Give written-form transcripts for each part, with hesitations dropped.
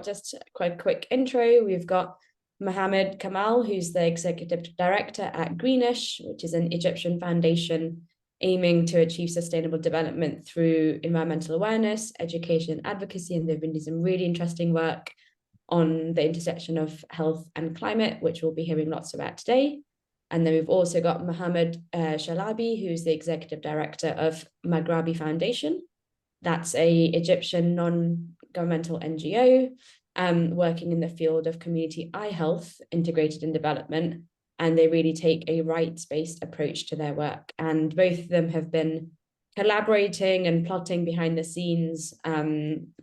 just quite a quick intro. We've got Mohamed Kamal, who's the executive director at Greenish, which is an Egyptian foundation aiming to achieve sustainable development through environmental awareness, education, and advocacy. And they've been doing some really interesting work on the intersection of health and climate, which we'll be hearing lots about today. And then we've also got Mohammad Shalaby, who's the executive director of Maghrabi Foundation. That's a Egyptian non-governmental NGO working in the field of community eye health integrated in development. And they really take a rights-based approach to their work. And both of them have been collaborating and plotting behind the scenes,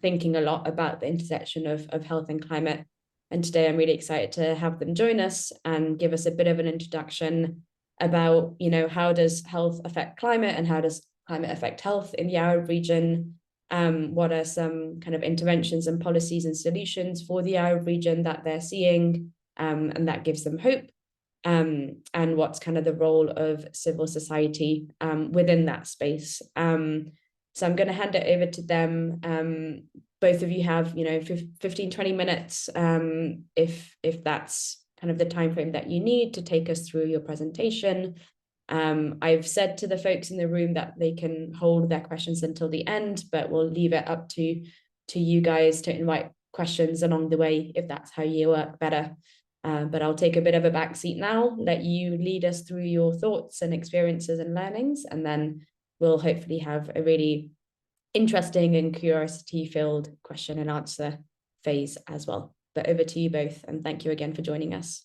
thinking a lot about the intersection of health and climate. And today I'm really excited to have them join us and give us a bit of an introduction about, how does health affect climate and how does climate affect health in the Arab region? What are some kind of interventions and policies and solutions for the Arab region that they're seeing, and that gives them hope? And what's kind of the role of civil society within that space. So I'm going to hand it over to them. Both of you have, 15, 20 minutes, if that's kind of the time frame that you need to take us through your presentation. I've said to the folks in the room that they can hold their questions until the end, but we'll leave it up to you guys to invite questions along the way if that's how you work better. But I'll take a bit of a backseat now, let you lead us through your thoughts and experiences and learnings, and then we'll hopefully have a really interesting and curiosity-filled question and answer phase as well. But over to you both, and thank you again for joining us.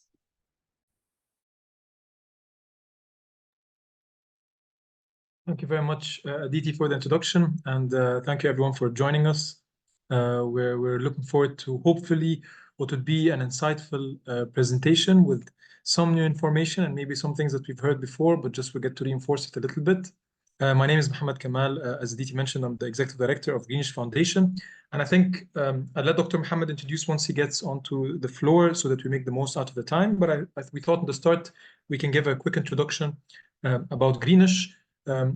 Thank you very much, Aditi, for the introduction, and thank you everyone for joining us. We're looking forward to hopefully what would be an insightful presentation with some new information and maybe some things that we've heard before, but just we get to reinforce it a little bit. My name is Mohamed Kamal. As Aditi mentioned, I'm the executive director of Greenish Foundation. And I think I'll let Dr. Mohammed introduce once he gets onto the floor so that we make the most out of the time. But we thought at the start we can give a quick introduction about Greenish.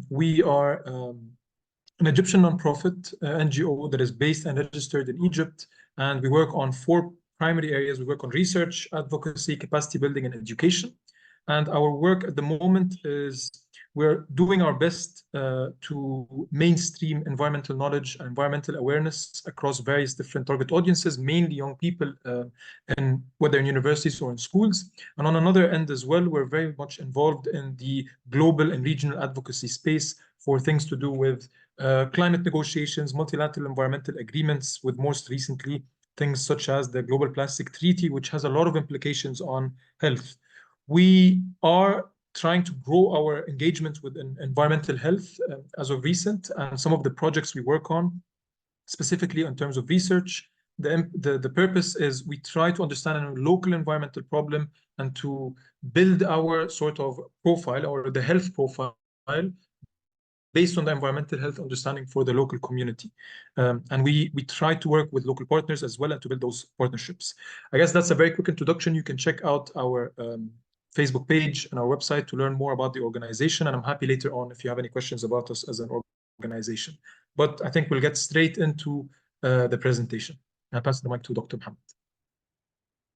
We are an Egyptian nonprofit NGO that is based and registered in Egypt, and we work on 4 primary areas. We work on research, advocacy, capacity building, and education. And our work at the moment is we're doing our best to mainstream environmental knowledge and environmental awareness across various different target audiences, mainly young people, and whether in universities or in schools. And on another end as well, we're very much involved in the global and regional advocacy space for things to do with climate negotiations, multilateral environmental agreements, with most recently things such as the Global Plastic Treaty, which has a lot of implications on health. We are trying to grow our engagement with environmental health as of recent, and some of the projects we work on, specifically in terms of research, the purpose is we try to understand a local environmental problem and to build our sort of profile or the health profile based on the environmental health understanding for the local community. And we try to work with local partners as well and to build those partnerships. I guess that's a very quick introduction. You can check out our Facebook page and our website to learn more about the organization. And I'm happy later on if you have any questions about us as an organization. But I think we'll get straight into the presentation. I'll pass the mic to Dr. Mohammed.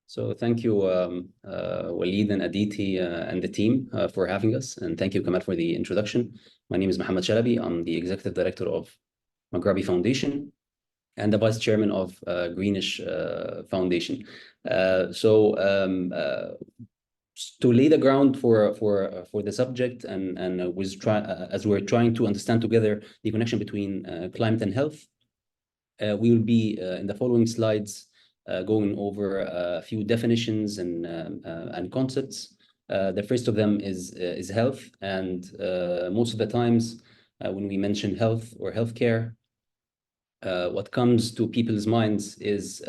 So thank you, Walid and Aditi and the team for having us. And thank you, Kamal, for the introduction. My name is Mohammad Shalaby. I'm the executive director of Maghrabi Foundation and the vice chairman of Greenish Foundation. To lay the ground for the subject, and as we're trying to understand together the connection between climate and health, we will be in the following slides going over a few definitions and concepts. The first of them is health, and most of the times when we mention health or healthcare, what comes to people's minds is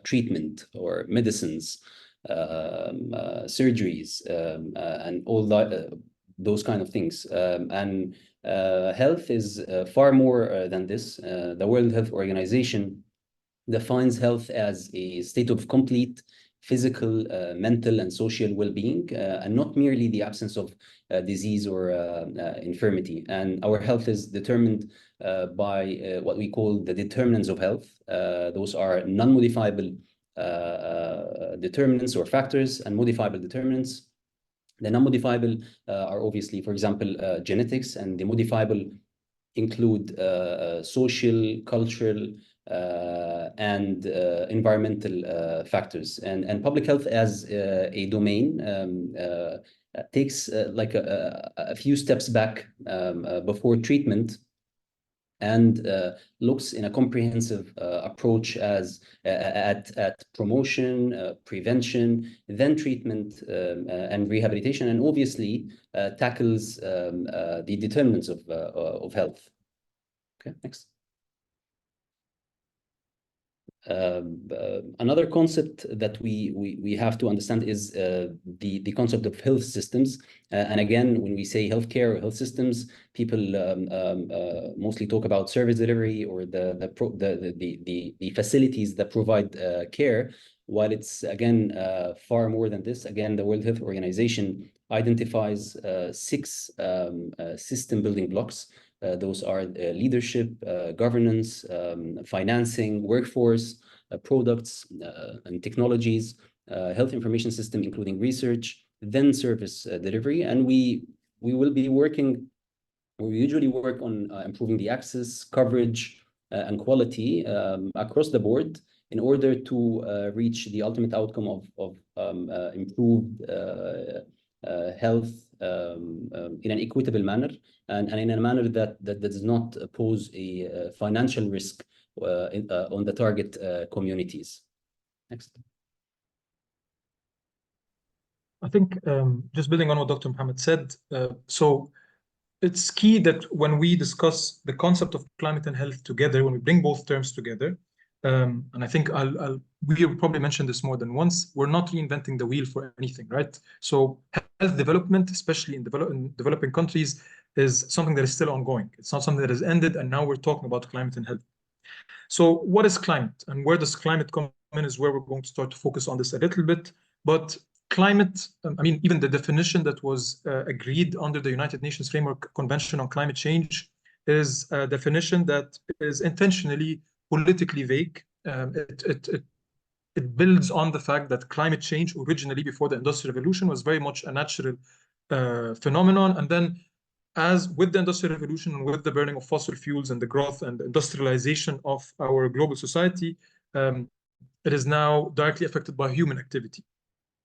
treatment or medicines, surgeries, and all those kind of things. And health is far more than this. The World Health Organization defines health as a state of complete physical, mental, and social well-being, and not merely the absence of disease or infirmity. And our health is determined by what we call the determinants of health. Those are non-modifiable determinants or factors and modifiable determinants. The non-modifiable are obviously, for example, genetics, and the modifiable include social, cultural, and environmental factors. And public health as a domain takes like a few steps back before treatment, and looks in a comprehensive approach as at promotion, prevention, then treatment and rehabilitation, and obviously tackles the determinants of health. Okay, next. Another concept that we have to understand is the concept of health systems. And again, when we say healthcare or health systems, people mostly talk about service delivery or the facilities that provide care, while it's again far more than this. Again, the World Health Organization identifies 6 system building blocks. Those are leadership, governance, financing, workforce, products and technologies, health information system, including research, then service delivery. And we will be working, or we usually work on improving the access, coverage, and quality across the board in order to reach the ultimate outcome of improved health in an equitable manner, and in a manner that does not pose a financial risk on the target communities. Next. I think just building on what Dr. Mohamed said, so it's key that when we discuss the concept of climate and health together, when we bring both terms together, and I think we'll probably mention this more than once, we're not reinventing the wheel for anything, right? So health development, especially in developing countries, is something that is still ongoing. It's not something that has ended, and now we're talking about climate and health. So what is climate, and where does climate come in is where we're going to start to focus on this a little bit. But climate, I mean, even the definition that was agreed under the United Nations Framework Convention on Climate Change is a definition that is intentionally politically vague. It builds on the fact that climate change originally, before the Industrial Revolution, was very much a natural phenomenon. And then as with the Industrial Revolution and with the burning of fossil fuels and the growth and industrialization of our global society, it is now directly affected by human activity.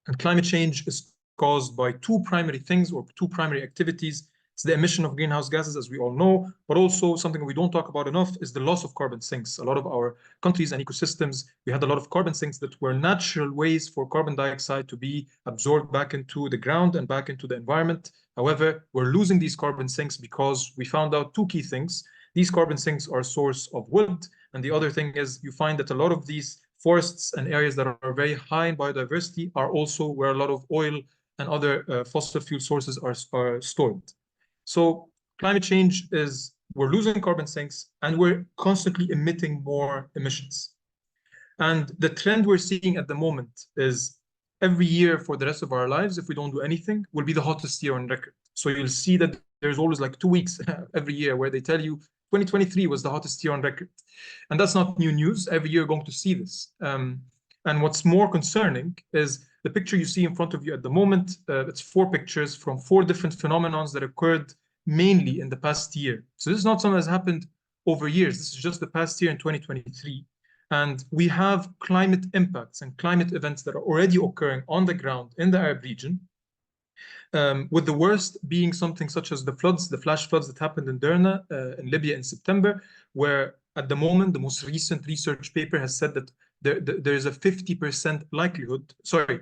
And climate change is caused by 2 primary things, or 2 primary activities. It's the emission of greenhouse gases, as we all know, but also something we don't talk about enough is the loss of carbon sinks. A lot of our countries and ecosystems, we had a lot of carbon sinks that were natural ways for carbon dioxide to be absorbed back into the ground and back into the environment. However, we're losing these carbon sinks because we found out 2 key things. These carbon sinks are a source of wood, and the other thing is you find that a lot of these forests and areas that are very high in biodiversity are also where a lot of oil and other fossil fuel sources are stored. So climate change is, we're losing carbon sinks and we're constantly emitting more emissions. And the trend we're seeing at the moment is every year for the rest of our lives, if we don't do anything, will be the hottest year on record. So you'll see that there's always like 2 weeks every year where they tell you 2023 was the hottest year on record. And that's not new news. Every year you're going to see this. And what's more concerning is the picture you see in front of you at the moment. It's 4 pictures from 4 different phenomena that occurred mainly in the past year. So this is not something that's happened over years. This is just the past year in 2023. And we have climate impacts and climate events that are already occurring on the ground in the Arab region, with the worst being something such as the floods, the flash floods that happened in Derna in Libya in September, where at the moment, the most recent research paper has said that there's a 50% likelihood,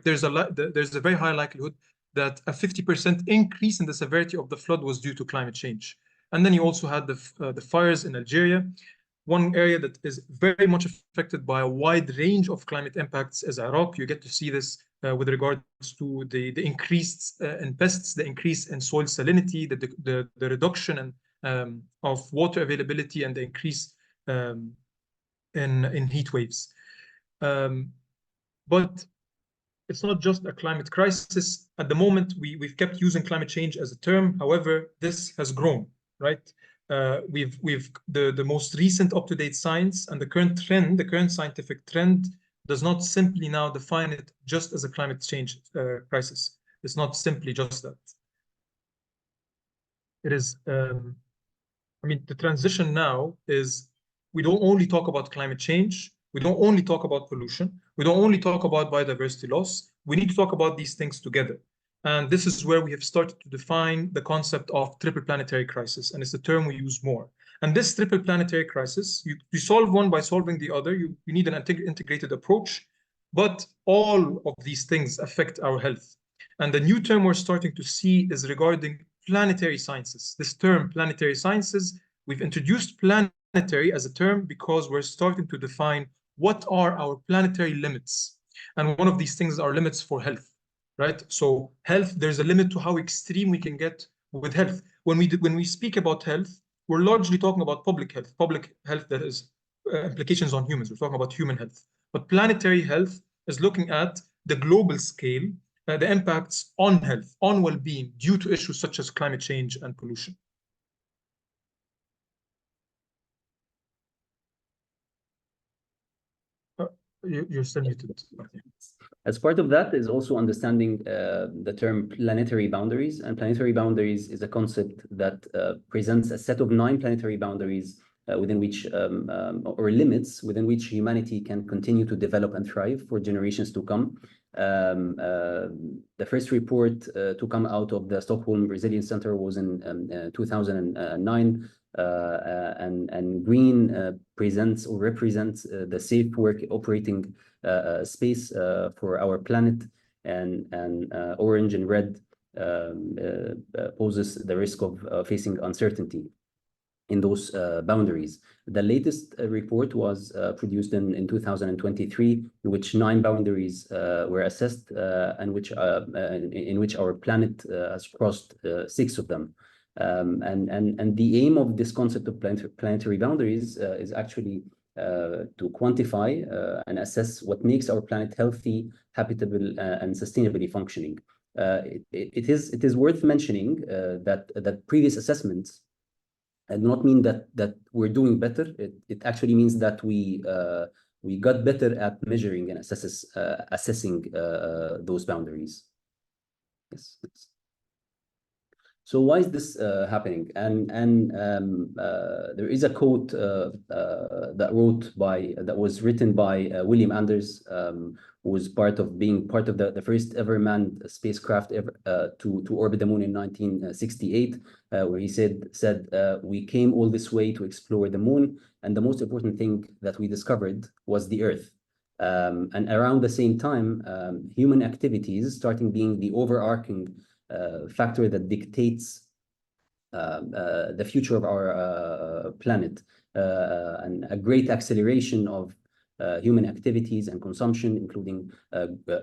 there's a very high likelihood that a 50% increase in the severity of the flood was due to climate change. And then you also had the fires in Algeria. One area that is very much affected by a wide range of climate impacts is Iraq. You get to see this with regards to the increase in pests, the increase in soil salinity, the reduction of water availability, and the increase in heat waves. But it's not just a climate crisis. At the moment, we've kept using climate change as a term. However, this has grown, right? The most recent up-to-date science and the current scientific trend does not simply now define it just as a climate change crisis. It's not simply just that. It is, I mean, the transition now is we don't only talk about climate change. We don't only talk about pollution. We don't only talk about biodiversity loss. We need to talk about these things together. And this is where we have started to define the concept of triple planetary crisis. And it's the term we use more. And this triple planetary crisis, you solve one by solving the other. You need an integrated approach. But all of these things affect our health. And the new term we're starting to see is regarding planetary sciences. This term, planetary sciences, we've introduced planetary as a term because we're starting to define what are our planetary limits. And one of these things are limits for health, right? So health, there's a limit to how extreme we can get with health. When we speak about health, we're largely talking about public health that is implications on humans. We're talking about human health. But planetary health is looking at the global scale, the impacts on health, on well-being due to issues such as climate change and pollution. You're still muted. As part of that is also understanding the term planetary boundaries. And planetary boundaries is a concept that presents a set of 9 planetary boundaries within which, or limits within which humanity can continue to develop and thrive for generations to come. The first report to come out of the Stockholm Resilience Center was in 2009. And green presents or represents the safe work operating space for our planet, and orange and red poses the risk of facing uncertainty in those boundaries. The latest report was produced in 2023, in which 9 boundaries were assessed, and in which our planet has crossed 6 of them. And the aim of this concept of planetary boundaries is actually to quantify and assess what makes our planet healthy, habitable, and sustainably functioning. It is worth mentioning that previous assessments do not mean that we're doing better. It actually means that we got better at measuring and assessing those boundaries. Yes. So why is this happening? And there is a quote that was written by William Anders, who was part of the first ever manned spacecraft ever to orbit the moon in 1968, where he said we came all this way to explore the moon, and the most important thing that we discovered was the Earth. And around the same time, human activities starting being the overarching factor that dictates the future of our planet, and a great acceleration of human activities and consumption, including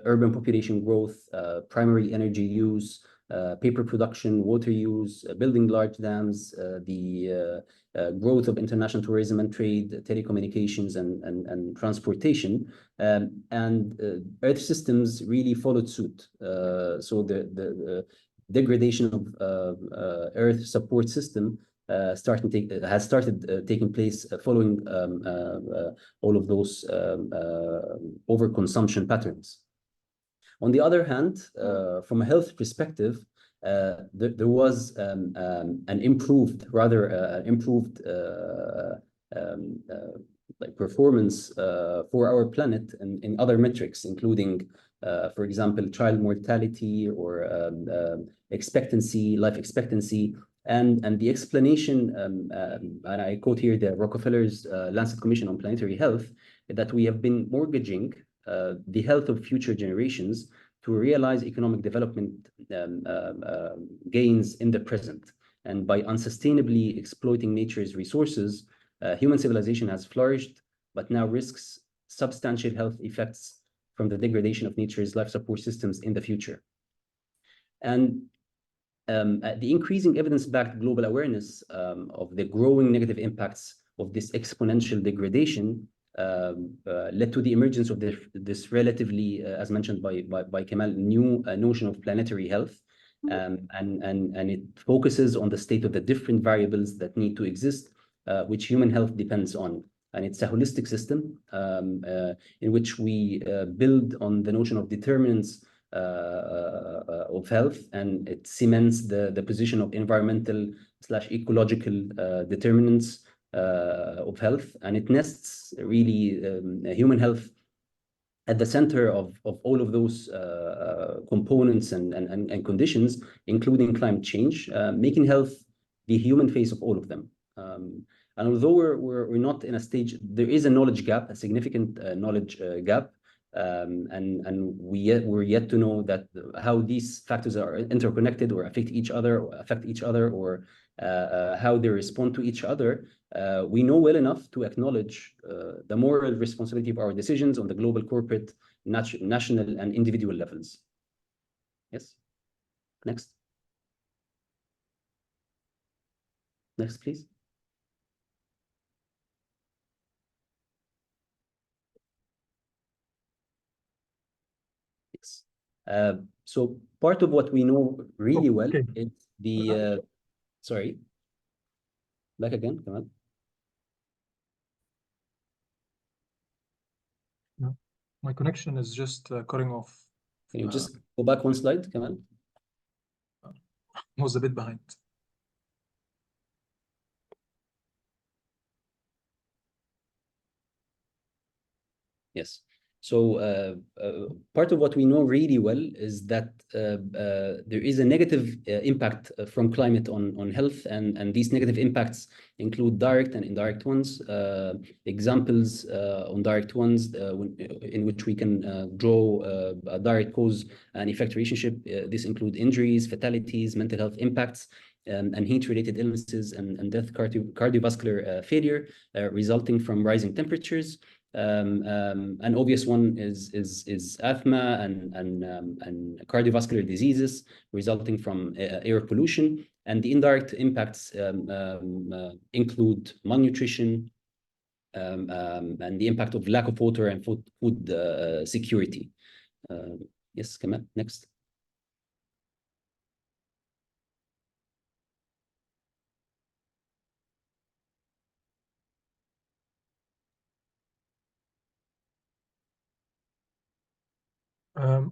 urban population growth, primary energy use, paper production, water use, building large dams, the growth of international tourism and trade, telecommunications, and transportation, and Earth systems really followed suit. So the degradation of Earth support system has started taking place following all of those overconsumption patterns. On the other hand, from a health perspective, there was an improved performance for our planet in other metrics, including, for example, child mortality or life expectancy. And the explanation, and I quote here the Rockefeller's Lancet Commission on Planetary Health, that we have been mortgaging the health of future generations to realize economic development gains in the present. And by unsustainably exploiting nature's resources, human civilization has flourished, but now risks substantial health effects from the degradation of nature's life support systems in the future. And the increasing evidence-backed global awareness of the growing negative impacts of this exponential degradation led to the emergence of this relatively, as mentioned by Kamal, new notion of planetary health. And it focuses on the state of the different variables that need to exist, which human health depends on. And it's a holistic system in which we build on the notion of determinants of health, and it cements the position of environmental/ecological determinants of health, and it nests really human health at the center of all of those components and conditions, including climate change, making health the human face of all of them. And although we're not in a stage, there is a knowledge gap, a significant knowledge gap, and we're yet to know that how these factors are interconnected or affect each other, or how they respond to each other. We know well enough to acknowledge the moral responsibility of our decisions on the global, corporate, national, and individual levels. Yes. Next. Next, please. Yes. So part of what we know really well is the sorry. Back again, come on. No, my connection is just cutting off. Can you just go back one slide, come on? I was a bit behind. Yes. So part of what we know really well is that there is a negative impact from climate on health, and these negative impacts include direct and indirect ones. Examples on direct ones in which we can draw a direct cause and effect relationship. This include injuries, fatalities, mental health impacts, and heat-related illnesses and death, cardiovascular failure resulting from rising temperatures. An obvious one is asthma and cardiovascular diseases resulting from air pollution, and the indirect impacts include malnutrition and the impact of lack of water and food security. Yes, Kamal, next.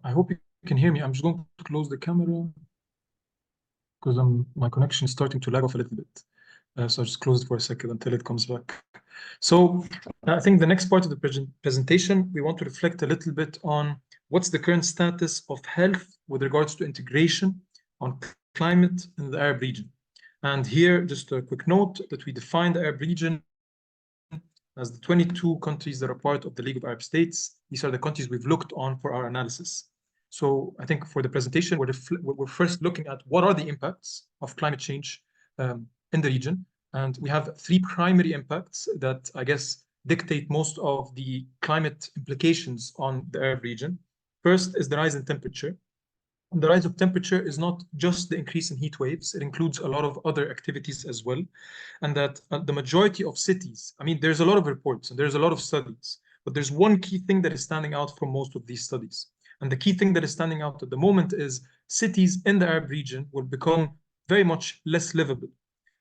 I hope you can hear me. I'm just going to close the camera because my connection is starting to lag off a little bit. So I'll just close it for a second until it comes back. So I think the next part of the presentation, we want to reflect a little bit on what's the current status of health with regards to integration on climate in the Arab region. And here, just a quick note that we define the Arab region as the 22 countries that are part of the League of Arab States. These are the countries we've looked on for our analysis. So I think for the presentation, we're first looking at what are the impacts of climate change in the region. And we have three primary impacts that I guess dictate most of the climate implications on the Arab region. First is the rise in temperature. And the rise of temperature is not just the increase in heat waves, it includes a lot of other activities as well. And that the majority of cities, I mean, there's a lot of reports and there's a lot of studies, but there's one key thing that is standing out from most of these studies. And the key thing that is standing out at the moment is cities in the Arab region will become very much less livable,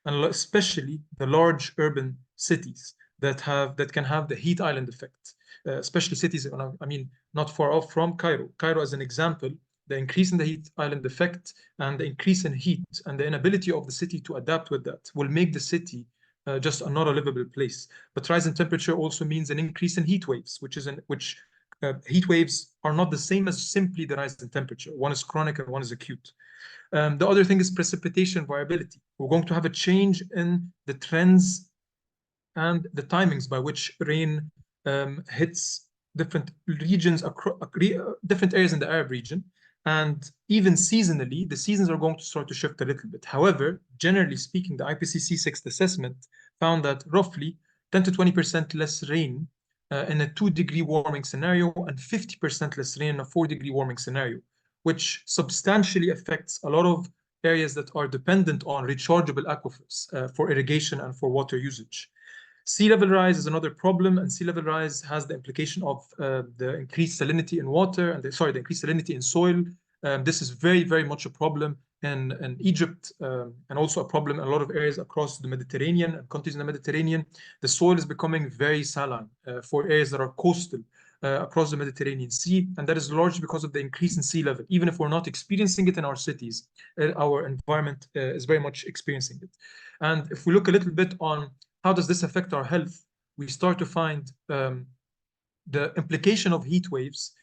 and especially the large urban cities that can have the heat island effect, especially cities, I mean, not far off from Cairo. Cairo as an example, the increase in the heat island effect and the increase in heat and the inability of the city to adapt with that will make the city just not a livable place. But rise in temperature also means an increase in heat waves, which heat waves are not the same as simply the rise in temperature. One is chronic and one is acute. The other thing is precipitation variability. We're going to have a change in the trends and the timings by which rain hits different regions, different areas in the Arab region. And even seasonally, the seasons are going to start to shift a little bit. However, generally speaking, the IPCC sixth assessment found that roughly 10 to 20% less rain in a 2-degree warming scenario and 50% less rain in a 4-degree warming scenario, which substantially affects a lot of areas that are dependent on rechargeable aquifers for irrigation and for water usage. Sea level rise is another problem, and sea level rise has the implication of the increased salinity in water, and the increased salinity in soil. This is very, very much a problem in Egypt, and also a problem in a lot of areas across the Mediterranean and countries in the Mediterranean. The soil is becoming very saline for areas that are coastal across the Mediterranean Sea, and that is largely because of the increase in sea level. Even if we're not experiencing it in our cities, our environment is very much experiencing it. And if we look a little bit on how does this affect our health, we start to find the implication of heat waves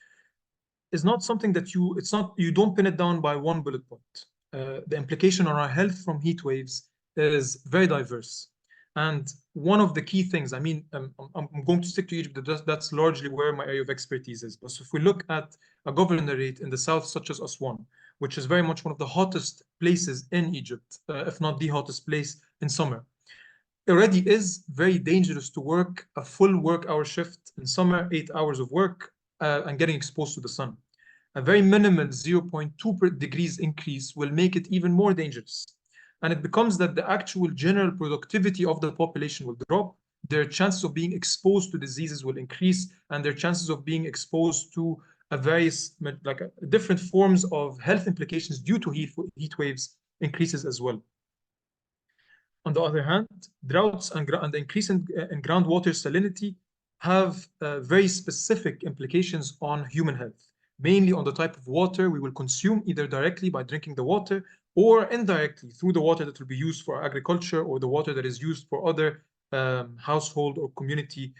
is not something that you don't pin it down by one bullet point. The implication on our health from heat waves is very diverse. And one of the key things, I mean, I'm going to stick to Egypt, that's largely where my area of expertise is. But if we look at a governorate in the south, such as Aswan, which is very much one of the hottest places in Egypt, if not the hottest place in summer, it already is very dangerous to work a full work-hour shift in summer, 8 hours of work, and getting exposed to the sun. A very minimal 0.2 degrees increase will make it even more dangerous. And it becomes that the actual general productivity of the population will drop, their chances of being exposed to diseases will increase, and their chances of being exposed to different forms of health implications due to heat waves increases as well. On the other hand, droughts and the increase in groundwater salinity have very specific implications on human health, mainly on the type of water we will consume, either directly by drinking the water or indirectly through the water that will be used for agriculture or the water that is used for other household or community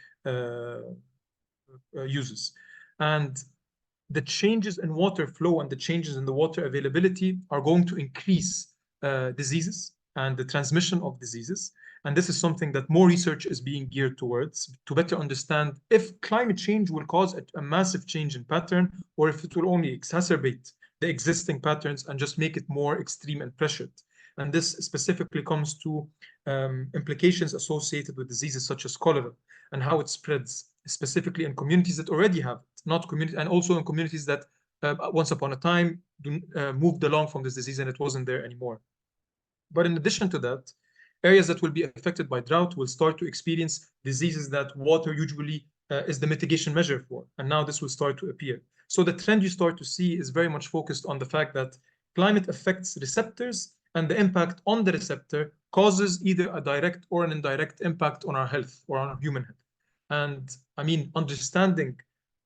uses. And the changes in water flow and the changes in the water availability are going to increase diseases and the transmission of diseases. And this is something that more research is being geared towards to better understand if climate change will cause a massive change in pattern, or if it will only exacerbate the existing patterns and just make it more extreme and pressured. And this specifically comes to implications associated with diseases such as cholera and how it spreads, specifically in communities that already have it, and also in communities that once upon a time moved along from this disease and it wasn't there anymore. But in addition to that, areas that will be affected by drought will start to experience diseases that water usually is the mitigation measure for. And now this will start to appear. So the trend you start to see is very much focused on the fact that climate affects receptors, and the impact on the receptor causes either a direct or an indirect impact on our health or on our human health. And I mean, understanding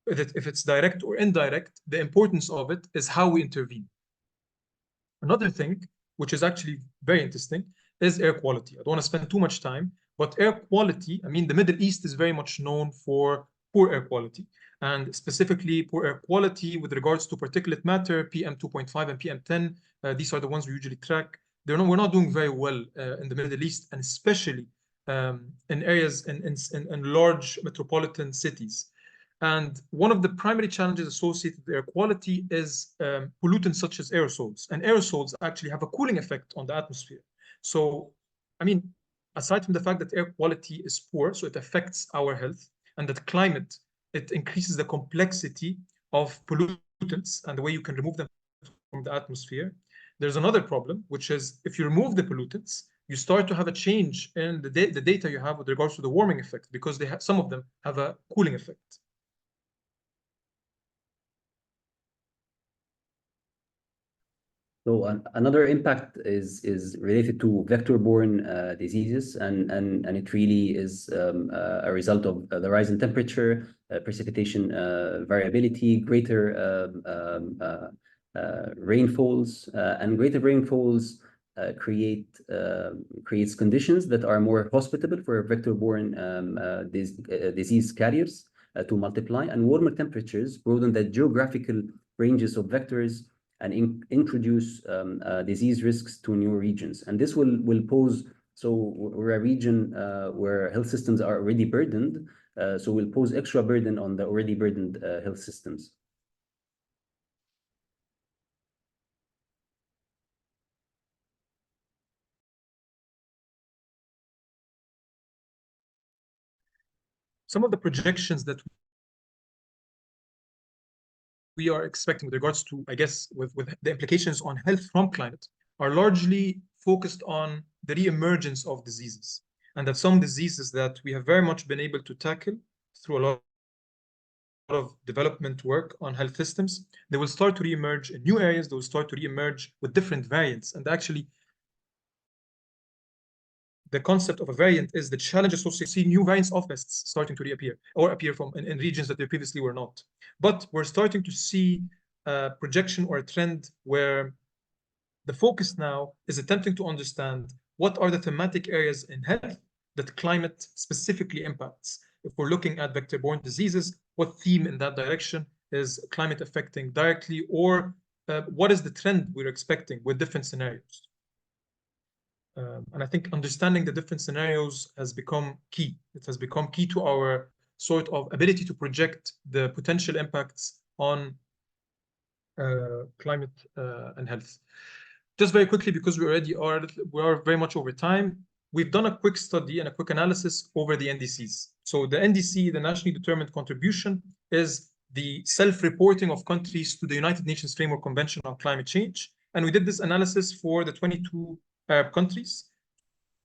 that if it's direct or indirect, the importance of it is how we intervene. Another thing, which is actually very interesting, is air quality. I don't want to spend too much time, but air quality, I mean, the Middle East is very much known for poor air quality, and specifically poor air quality with regards to particulate matter, PM2.5 and PM10. These are the ones we usually track. We're not doing very well in the Middle East, and especially in areas in large metropolitan cities. And one of the primary challenges associated with air quality is pollutants such as aerosols. And aerosols actually have a cooling effect on the atmosphere. So, I mean, aside from the fact that air quality is poor, so it affects our health, and that climate, it increases the complexity of pollutants and the way you can remove them from the atmosphere. There's another problem, which is if you remove the pollutants, you start to have a change in the data you have with regards to the warming effect, because some of them have a cooling effect. So another impact is related to vector-borne diseases, and it really is a result of the rise in temperature, precipitation variability, greater rainfalls, and greater rainfalls creates conditions that are more hospitable for vector-borne disease carriers to multiply, and warmer temperatures broaden the geographical ranges of vectors and introduce disease risks to new regions. And this will pose, so we're a region where health systems are already burdened, so will pose extra burden on the already burdened health systems. Some of the projections that we are expecting with regards to, I guess, with the implications on health from climate are largely focused on the re-emergence of diseases. and that some diseases that we have very much been able to tackle through a lot of development work on health systems, they will start to reemerge in new areas. They will start to reemerge with different variants. And actually, the concept of a variant is the challenge associated. See new variants of pests starting to reappear or appear from in regions that they previously were not. But we're starting to see a projection or a trend where the focus now is attempting to understand what are the thematic areas in health that climate specifically impacts. If we're looking at vector-borne diseases, what theme in that direction is climate affecting directly, or what is the trend we're expecting with different scenarios? And I think understanding the different scenarios has become key. It has become key to our sort of ability to project the potential impacts on climate and health. Just very quickly, because we are very much over time, we've done a quick study and a quick analysis over the NDCs. So the NDC, the Nationally Determined Contribution, is the self-reporting of countries to the United Nations Framework Convention on Climate Change. And we did this analysis for the 22 Arab countries.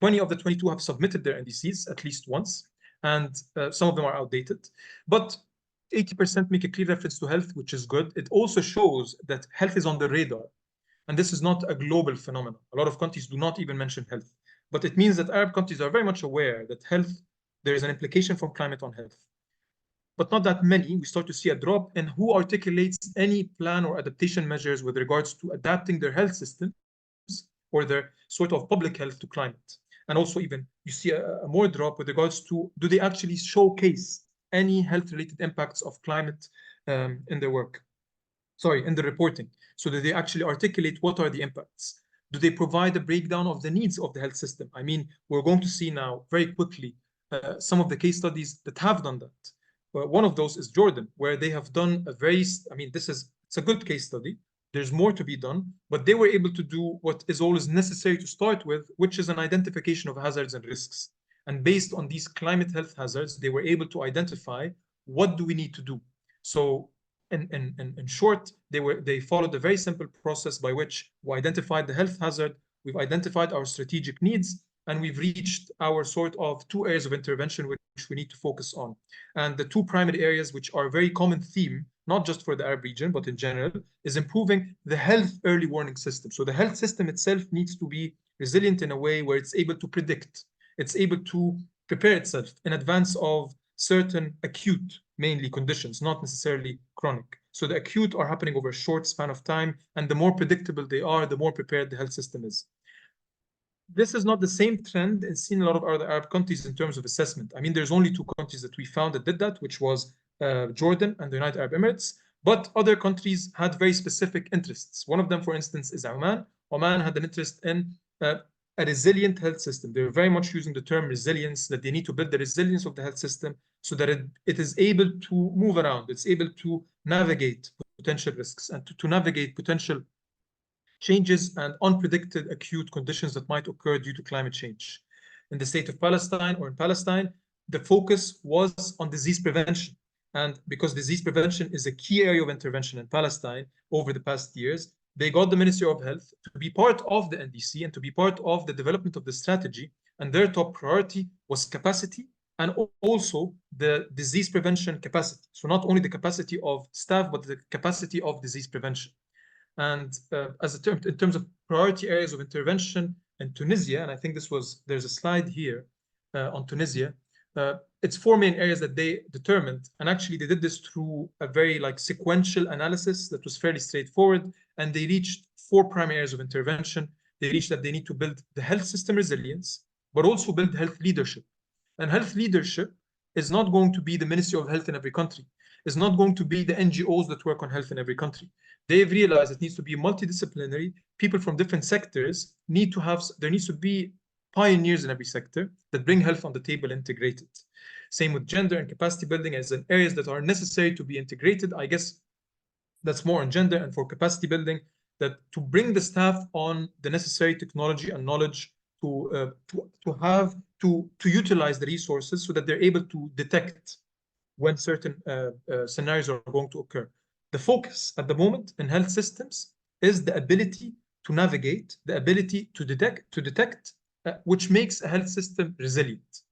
20 of the 22 have submitted their NDCs at least once, and some of them are outdated. But 80% make a clear reference to health, which is good. It also shows that health is on the radar. And this is not a global phenomenon. A lot of countries do not even mention health. But it means that Arab countries are very much aware that health, there is an implication from climate on health. But not that many. We start to see a drop in who articulates any plan or adaptation measures with regards to adapting their health systems or their sort of public health to climate. And also even you see a more drop with regards to, do they actually showcase any health-related impacts of climate in their work? Sorry, in the reporting. So that they actually articulate what are the impacts. Do they provide a breakdown of the needs of the health system? I mean, we're going to see now very quickly some of the case studies that have done that. One of those is Jordan, where they have done a very, I mean, it's a good case study. There's more to be done, but they were able to do what is always necessary to start with, which is an identification of hazards and risks. And based on these climate health hazards, they were able to identify what do we need to do. So in short, they followed a very simple process by which we identified the health hazard, we've identified our strategic needs, and we've reached our sort of 2 areas of intervention which we need to focus on. And the 2 primary areas, which are a very common theme, not just for the Arab region, but in general, is improving the health early warning system. So the health system itself needs to be resilient in a way where it's able to predict, it's able to prepare itself in advance of certain acute, mainly conditions, not necessarily chronic. So the acute are happening over a short span of time, and the more predictable they are, the more prepared the health system is. This is not the same trend as seen in a lot of other Arab countries in terms of assessment. I mean, there's only 2 countries that we found that did that, which was Jordan and the United Arab Emirates, but other countries had very specific interests. One of them, for instance, is Oman. Oman had an interest in a resilient health system. They're very much using the term resilience, that they need to build the resilience of the health system so that it is able to move around, it's able to navigate potential risks and to navigate potential changes and unpredicted acute conditions that might occur due to climate change. In the state of Palestine or in Palestine, the focus was on disease prevention. And because disease prevention is a key area of intervention in Palestine over the past years, they got the Ministry of Health to be part of the NDC and to be part of the development of the strategy. And their top priority was capacity and also the disease prevention capacity. So not only the capacity of staff, but the capacity of disease prevention. And as a term, in terms of priority areas of intervention in Tunisia, and I think there's a slide here on Tunisia, it's 4 main areas that they determined. And actually they did this through a very sequential analysis that was fairly straightforward. And they reached 4 primary areas of intervention. They reached that they need to build the health system resilience, but also build health leadership. And health leadership is not going to be the Ministry of Health in every country. It's not going to be the NGOs that work on health in every country. They've realized it needs to be multidisciplinary. People from different sectors there needs to be pioneers in every sector that bring health on the table integrated. Same with gender and capacity building as in areas that are necessary to be integrated. I guess that's more on gender, and for capacity building, that to bring the staff on the necessary technology and knowledge to utilize the resources so that they're able to detect when certain scenarios are going to occur. The focus at the moment in health systems is the ability to navigate, the ability to detect, which makes a health system resilient,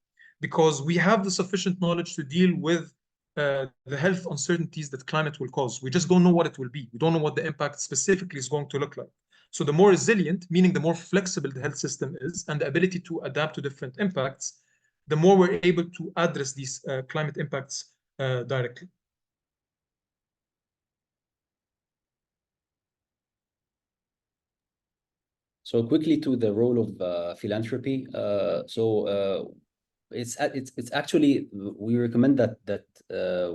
because we have the sufficient knowledge to deal with the health uncertainties that climate will cause. We just don't know what it will be. We don't know what the impact specifically is going to look like. So the more resilient, meaning the more flexible the health system is and the ability to adapt to different impacts, the more we're able to address these climate impacts directly. So quickly to the role of philanthropy. It's actually, we recommend that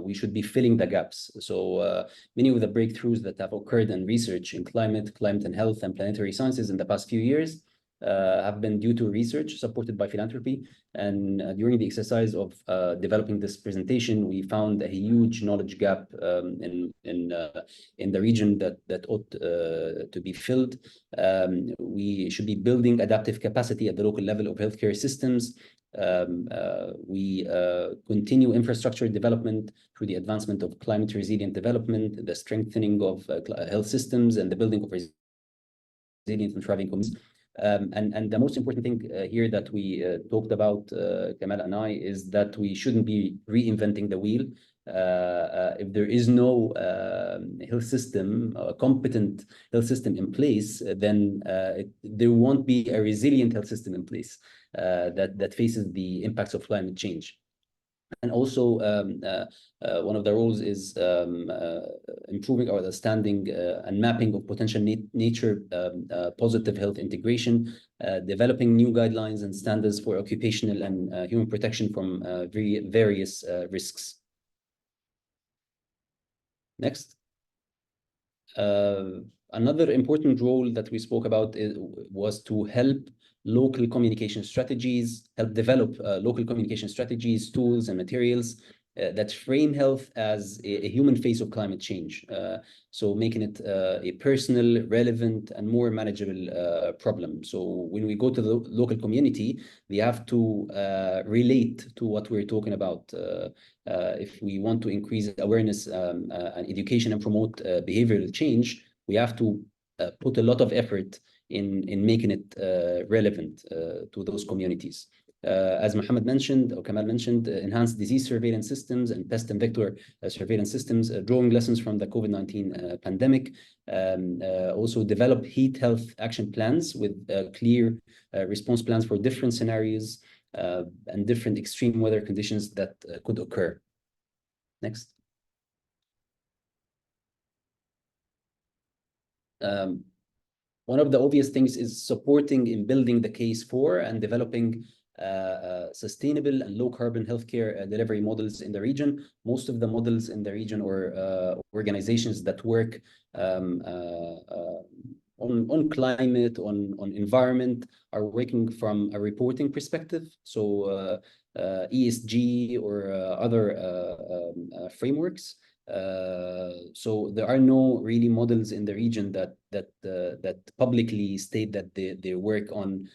we should be filling the gaps. So many of the breakthroughs that have occurred in research in climate and health and planetary sciences in the past few years have been due to research supported by philanthropy. And during the exercise of developing this presentation, we found a huge knowledge gap in the region that ought to be filled. We should be building adaptive capacity at the local level of healthcare systems. We continue infrastructure development through the advancement of climate resilient development, the strengthening of health systems, and the building of resilient and thriving communities. And the most important thing here that we talked about, Kamal and I, is that we shouldn't be reinventing the wheel. If there is no health system, a competent health system in place, then there won't be a resilient health system in place that faces the impacts of climate change. And also, one of the roles is improving our understanding and mapping of potential nature positive health integration, developing new guidelines and standards for occupational and human protection from various risks. Next. Another important role that we spoke about was to help local communication strategies, help develop local communication strategies, tools, and materials that frame health as a human face of climate change. So making it a personal, relevant, and more manageable problem. So when we go to the local community, we have to relate to what we're talking about. If we want to increase awareness and education and promote behavioral change, we have to put a lot of effort in making it relevant to those communities. As Mohammed mentioned, or Kamal mentioned, enhanced disease surveillance systems and pest and vector surveillance systems, drawing lessons from the COVID-19 pandemic. Also develop heat health action plans with clear response plans for different scenarios and different extreme weather conditions that could occur. Next. One of the obvious things is supporting in building the case for and developing sustainable and low carbon healthcare delivery models in the region. Most of the models in the region or organizations that work on climate, on environment, are working from a reporting perspective. So ESG or other frameworks. So there are no really models in the region that publicly state that they work on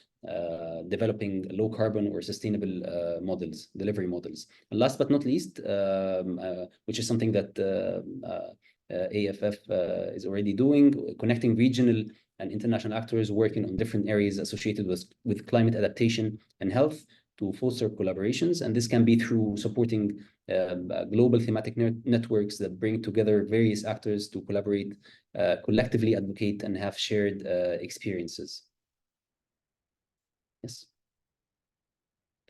developing low carbon or sustainable models, delivery models. And last but not least, which is something that AFF is already doing, connecting regional and international actors working on different areas associated with climate adaptation and health to foster collaborations. And this can be through supporting global thematic networks that bring together various actors to collaborate, collectively advocate, and have shared experiences. Yes.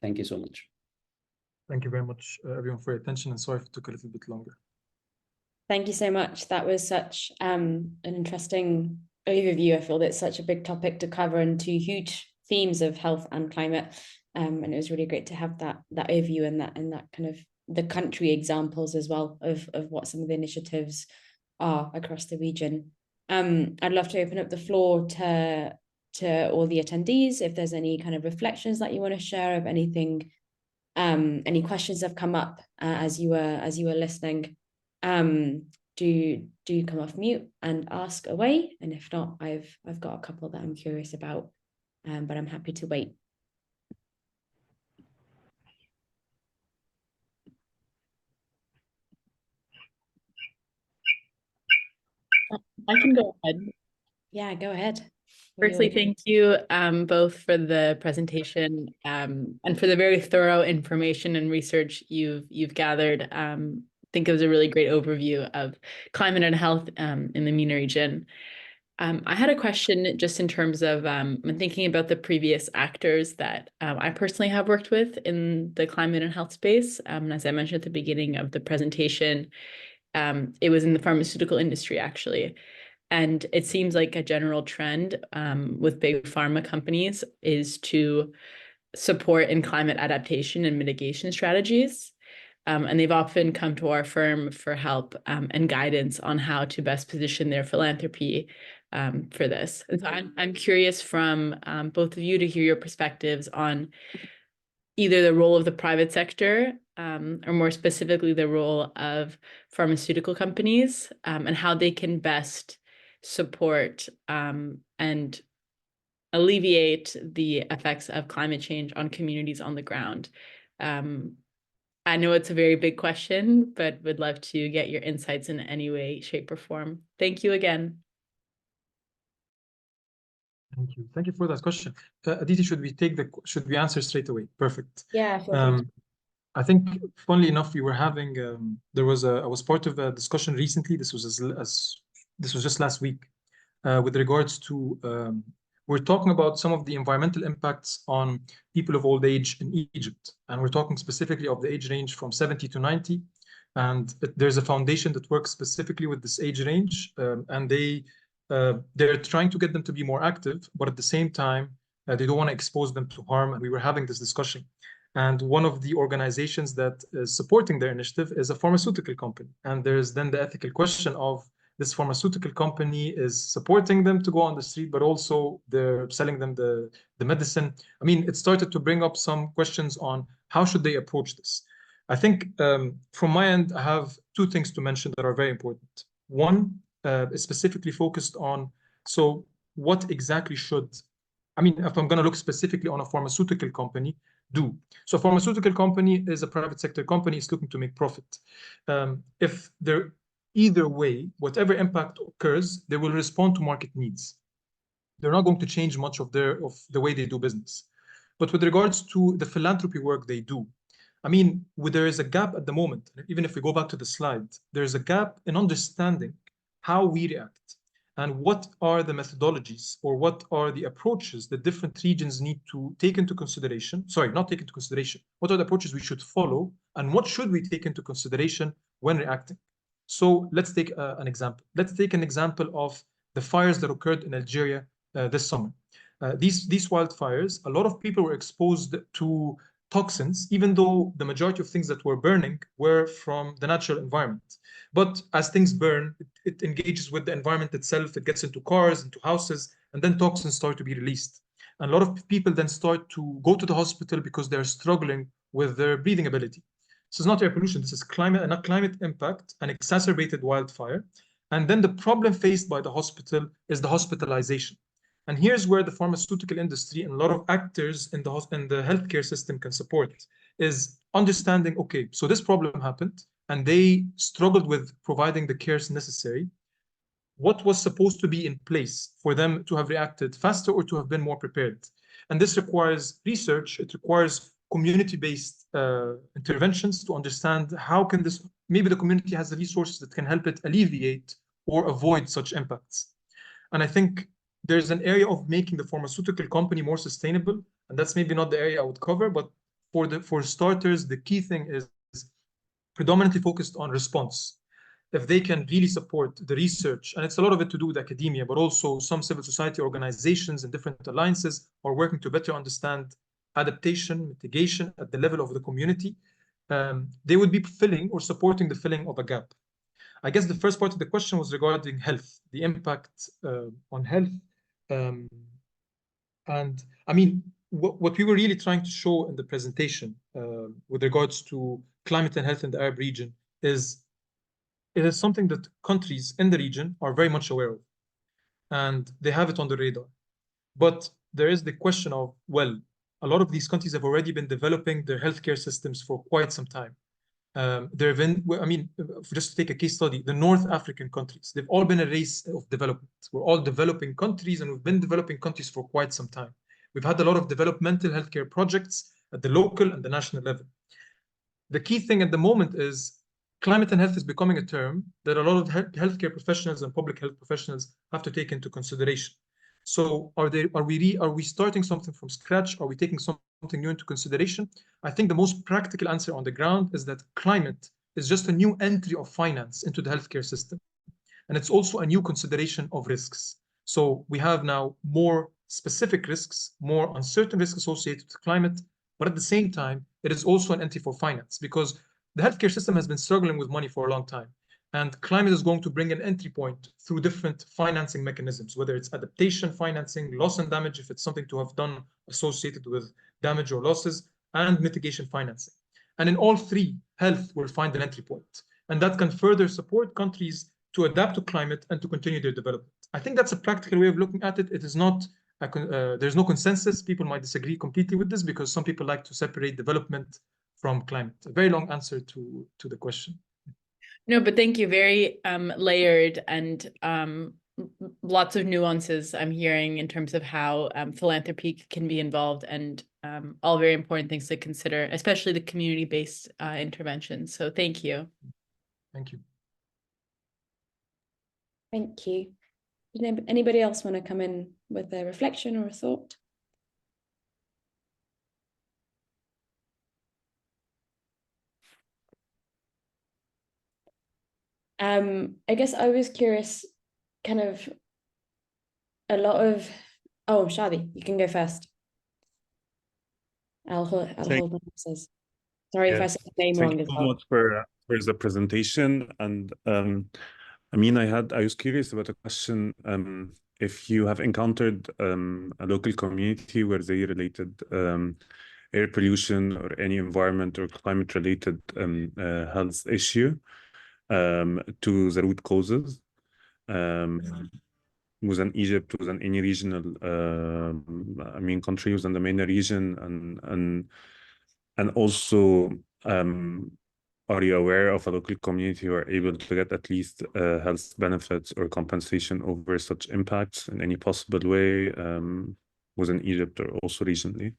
Thank you so much. Thank you very much, everyone, for your attention, and sorry if it took a little bit longer. Thank you so much. That was such an interesting overview. I feel that's such a big topic to cover and two huge themes of health and climate. And it was really great to have that overview and that kind of the country examples as well of what some of the initiatives are across the region. I'd love to open up the floor to all the attendees if there's any kind of reflections that you want to share of anything, any questions that have come up as you were listening. Do come off mute and ask away, and if not, I've got a couple that I'm curious about, but I'm happy to wait. I can go ahead. Yeah, go ahead. Firstly, thank you both for the presentation and for the very thorough information and research you've gathered. I think it was a really great overview of climate and health in the MENA region. I had a question just in terms of thinking about the previous actors that I personally have worked with in the climate and health space. And as I mentioned at the beginning of the presentation, it was in the pharmaceutical industry, actually. And it seems like a general trend with big pharma companies is to support in climate adaptation and mitigation strategies. And they've often come to our firm for help and guidance on how to best position their philanthropy for this. And so I'm curious from both of you to hear your perspectives on either the role of the private sector or more specifically the role of pharmaceutical companies and how they can best support and alleviate the effects of climate change on communities on the ground. I know it's a very big question, but would love to get your insights in any way, shape, or form. Thank you again. Thank you. Thank you for that question. Aditi, should we answer straight away? Perfect. Yeah, sure. I think, funnily enough, we were having I was part of a discussion recently. This was just last week, with regards to we're talking about some of the environmental impacts on people of old age in Egypt, and we're talking specifically of the age range from 70 to 90. And there's a foundation that works specifically with this age range, and they're trying to get them to be more active, but at the same time, they don't want to expose them to harm. And we were having this discussion. And one of the organizations that is supporting their initiative is a pharmaceutical company. And there's then the ethical question of this pharmaceutical company is supporting them to go on the street, but also they're selling them the medicine. I mean, it started to bring up some questions on how should they approach this. I think from my end, I have two things to mention that are very important. One is specifically focused on, so what exactly if I'm going to look specifically on a pharmaceutical company, do. So a pharmaceutical company is a private sector company, is looking to make profit. If they're either way, whatever impact occurs, they will respond to market needs. They're not going to change much of the way they do business. But with regards to the philanthropy work they do, there is a gap at the moment. Even if we go back to the slide, there's a gap in understanding how we react and what are the methodologies or what are the approaches that different regions need to take into consideration. Sorry, not take into consideration. What are the approaches we should follow and what should we take into consideration when reacting? So let's take an example. Let's take an example of the fires that occurred in Algeria this summer. These wildfires, a lot of people were exposed to toxins, even though the majority of things that were burning were from the natural environment. But as things burn, it engages with the environment itself. It gets into cars, into houses, and then toxins start to be released. And a lot of people then start to go to the hospital because they're struggling with their breathing ability. This is not air pollution. This is climate impact, an exacerbated wildfire. And then the problem faced by the hospital is the hospitalization. And here's where the pharmaceutical industry and a lot of actors in the healthcare system can support, is understanding, okay, so this problem happened and they struggled with providing the cares necessary. What was supposed to be in place for them to have reacted faster or to have been more prepared? And this requires research. It requires community-based interventions to understand how can this, maybe the community has the resources that can help it alleviate or avoid such impacts. And I think there's an area of making the pharmaceutical company more sustainable, and that's maybe not the area I would cover, but for starters, the key thing is predominantly focused on response. If they can really support the research, and it's a lot of it to do with academia, but also some civil society organizations and different alliances are working to better understand adaptation, mitigation at the level of the community, they would be filling or supporting the filling of a gap. I guess the first part of the question was regarding health, the impact on health. And I mean, what we were really trying to show in the presentation with regards to climate and health in the Arab region is it is something that countries in the region are very much aware of, and they have it on the radar. But there is the question of, well, a lot of these countries have already been developing their healthcare systems for quite some time. there have been, I mean, just to take a case study, the North African countries, they've all been a race of development. We're all developing countries, and we've been developing countries for quite some time. We've had a lot of developmental healthcare projects at the local and the national level. The key thing at the moment is climate and health is becoming a term that a lot of healthcare professionals and public health professionals have to take into consideration. So are we starting something from scratch? Are we taking something new into consideration? I think the most practical answer on the ground is that climate is just a new entry of finance into the healthcare system. And it's also a new consideration of risks. So we have now more specific risks, more uncertain risks associated with climate, but at the same time, it is also an entry for finance, because the healthcare system has been struggling with money for a long time. And climate is going to bring an entry point through different financing mechanisms, whether it's adaptation financing, loss and damage, if it's something to have done associated with damage or losses, and mitigation financing. And in all three, health will find an entry point. And that can further support countries to adapt to climate and to continue their development. I think that's a practical way of looking at it. It is not, there's no consensus. People might disagree completely with this because some people like to separate development from climate. A very long answer to the question. No, but thank you. Very layered and lots of nuances I'm hearing in terms of how philanthropy can be involved, and all very important things to consider, especially the community-based interventions. So thank you. Thank you. Thank you. Does anybody else want to come in with a reflection or a thought? I guess I was curious, kind of a lot of, oh, Shadi, you can go first. I'll hold my answers. Sorry if I said the name wrong as well. Thank you so much for the presentation. And I mean, I was curious about a question. If you have encountered a local community where they related air pollution or any environment or climate related health issue to the root causes, within Egypt, within any regional, I mean, country within the MENA region, and also, are you aware of a local community who are able to get at least health benefits or compensation over such impacts in any possible way within Egypt or also regionally?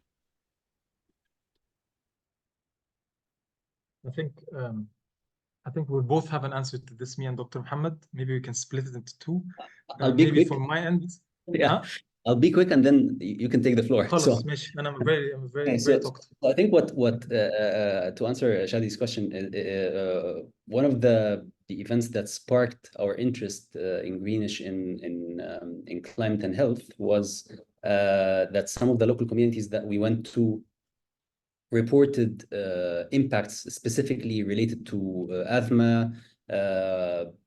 I think we'll both have an answer to this, me and Dr. Mohammed. Maybe we can split it into two. I'll be maybe quick. from my end. Yeah, I'll be quick, and then you can take the floor. So, and I'm very talkative. I think what to answer Shadi's question, one of the events that sparked our interest in Greenish in climate and health was that some of the local communities that we went to reported impacts specifically related to asthma,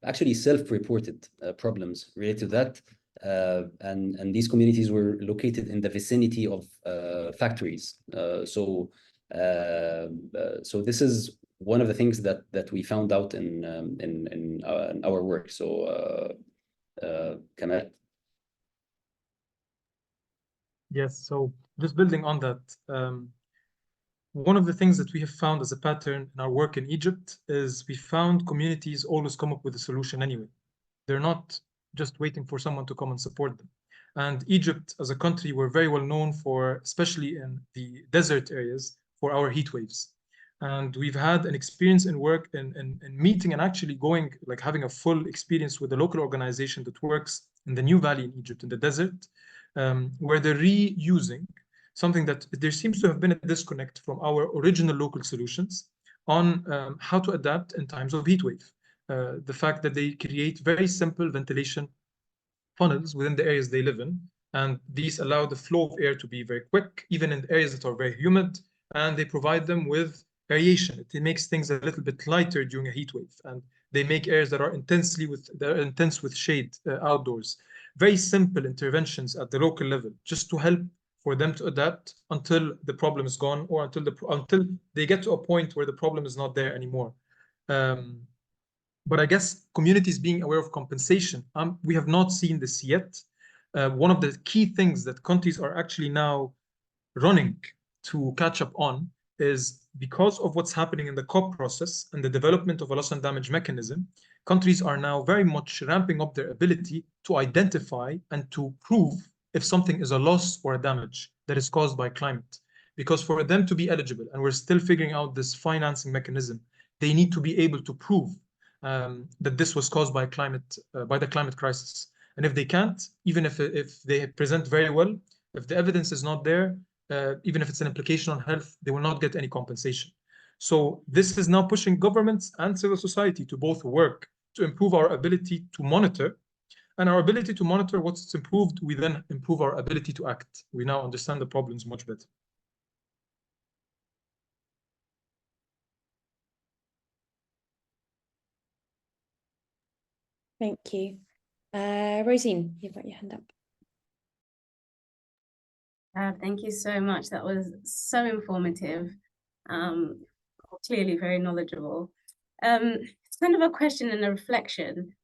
actually self-reported problems related to that. And these communities were located in the vicinity of factories. So this is one of the things that we found out in our work. So Kamal. Yes, so just building on that, one of the things that we have found as a pattern in our work in Egypt is we found communities always come up with a solution anyway. They're not just waiting for someone to come and support them. And Egypt as a country, we're very well known for, especially in the desert areas, for our heat waves. And we've had an experience in work in meeting and actually going, like having a full experience with a local organization that works in the New Valley in Egypt, in the desert, where they're reusing something that there seems to have been a disconnect from our original local solutions on how to adapt in times of heat wave. The fact that they create very simple ventilation funnels within the areas they live in, and these allow the flow of air to be very quick, even in areas that are very humid, and they provide them with aeration. It makes things a little bit lighter during a heat wave, and they make areas that are intense with shade outdoors. Very simple interventions at the local level, just to help for them to adapt until the problem is gone, or until they get to a point where the problem is not there anymore. But I guess communities being aware of compensation, we have not seen this yet. One of the key things that countries are actually now running to catch up on is because of what's happening in the COP process and the development of a loss and damage mechanism, countries are now very much ramping up their ability to identify and to prove if something is a loss or a damage that is caused by climate. Because for them to be eligible, and we're still figuring out this financing mechanism, they need to be able to prove that this was caused by the climate crisis. And if they can't, even if they present very well, if the evidence is not there, even if it's an implication on health, they will not get any compensation. So this is now pushing governments and civil society to both work to improve our ability to monitor, and our ability to monitor what's improved, we then improve our ability to act. We now understand the problems much better. Thank you. Rosine, you've got your hand up. Thank you so much. That was so informative, clearly very knowledgeable. It's kind of a question and a reflection.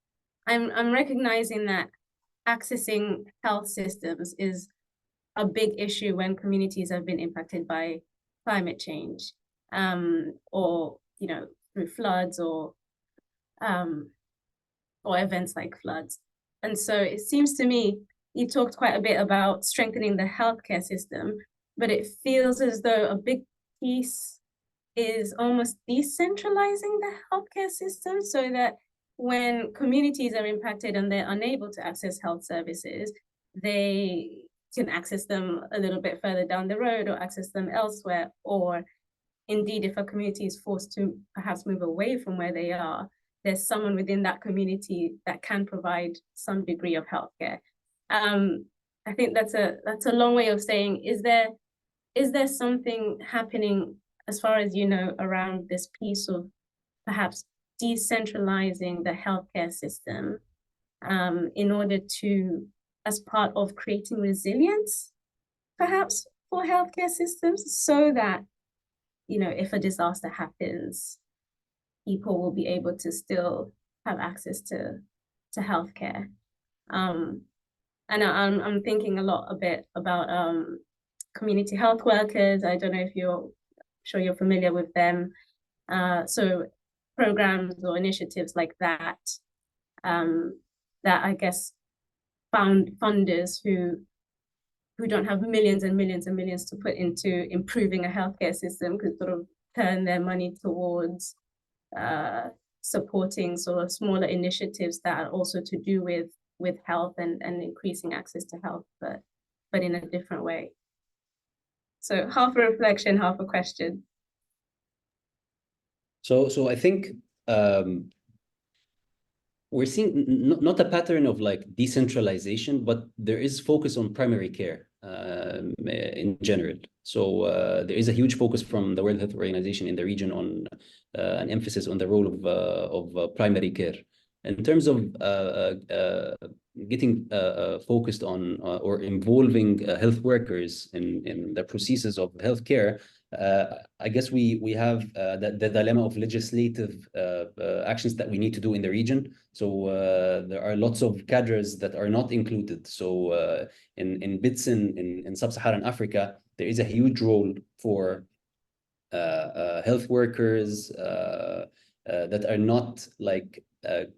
I'm recognizing that accessing health systems is a big issue when communities have been impacted by climate change, or through floods or events like floods. And so it seems to me, you talked quite a bit about strengthening the healthcare system, but it feels as though a big piece is almost decentralizing the healthcare system, so that when communities are impacted and they're unable to access health services, they can access them a little bit further down the road or access them elsewhere. Or indeed, if a community is forced to perhaps move away from where they are, there's someone within that community that can provide some degree of healthcare. I think that's a long way of saying, is there something happening as far as you know around this piece of perhaps decentralizing the healthcare system in order to, as part of creating resilience, perhaps for healthcare systems, so that if a disaster happens, people will be able to still have access to healthcare. And I'm thinking a bit about community health workers. I don't know if I'm sure you're familiar with them. So programs or initiatives like that, that I guess found funders who don't have millions and millions and millions to put into improving a healthcare system could sort of turn their money towards supporting sort of smaller initiatives that are also to do with health and increasing access to health, but in a different way. So half a reflection, half a question. So I think we're seeing not a pattern of like decentralization, but there is focus on primary care in general. So there is a huge focus from the World Health Organization in the region on an emphasis on the role of primary care. In terms of getting focused on or involving health workers in the processes of healthcare, I guess we have the dilemma of legislative actions that we need to do in the region. So there are lots of cadres that are not included. So in BITSN in sub-Saharan Africa, there is a huge role for health workers that are not like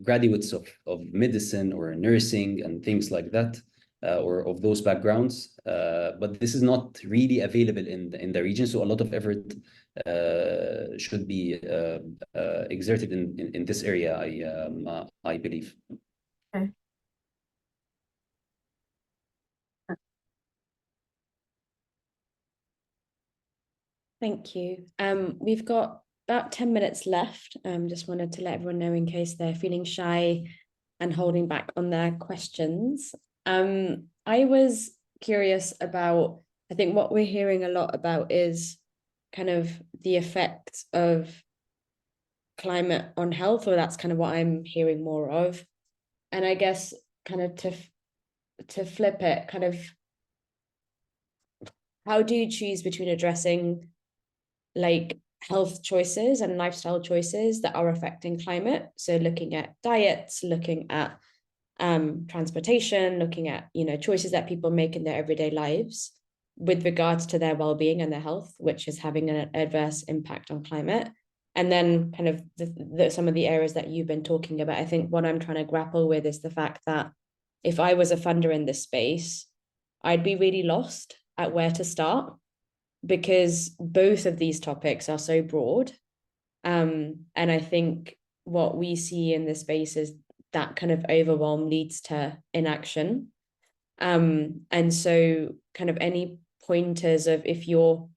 graduates of medicine or nursing and things like that, or of those backgrounds, but this is not really available in the region. So a lot of effort should be exerted in this area, I believe. Okay. Thank you. We've got about 10 minutes left. Just wanted to let everyone know in case they're feeling shy and holding back on their questions. I was curious about, I think what we're hearing a lot about is kind of the effect of climate on health, or that's kind of what I'm hearing more of. And I guess kind of to flip it, kind of how do you choose between addressing like health choices and lifestyle choices that are affecting climate? So looking at diets, looking at transportation, looking at choices that people make in their everyday lives, with regards to their well-being and their health, which is having an adverse impact on climate. And then kind of some of the areas that you've been talking about. I think what I'm trying to grapple with is the fact that if I was a funder in this space, I'd be really lost at where to start, because both of these topics are so broad. And I think what we see in this space is that kind of overwhelm leads to inaction. And so kind of any pointers of if you're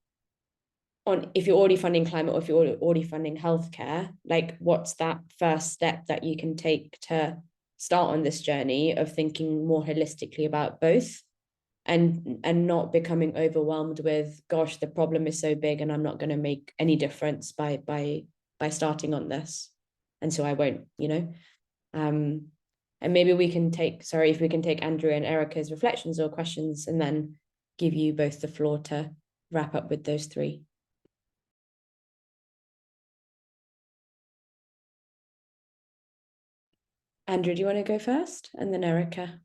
already funding climate, or if you're already funding healthcare, like what's that first step that you can take to start on this journey of thinking more holistically about both, and not becoming overwhelmed with, gosh, the problem is so big and I'm not going to make any difference by starting on this, and so I won't, you know. And maybe we can take, if we can take Andrew and Erica's reflections or questions, and then give you both the floor to wrap up with those three. Andrew, do you want to go first? And then Erica.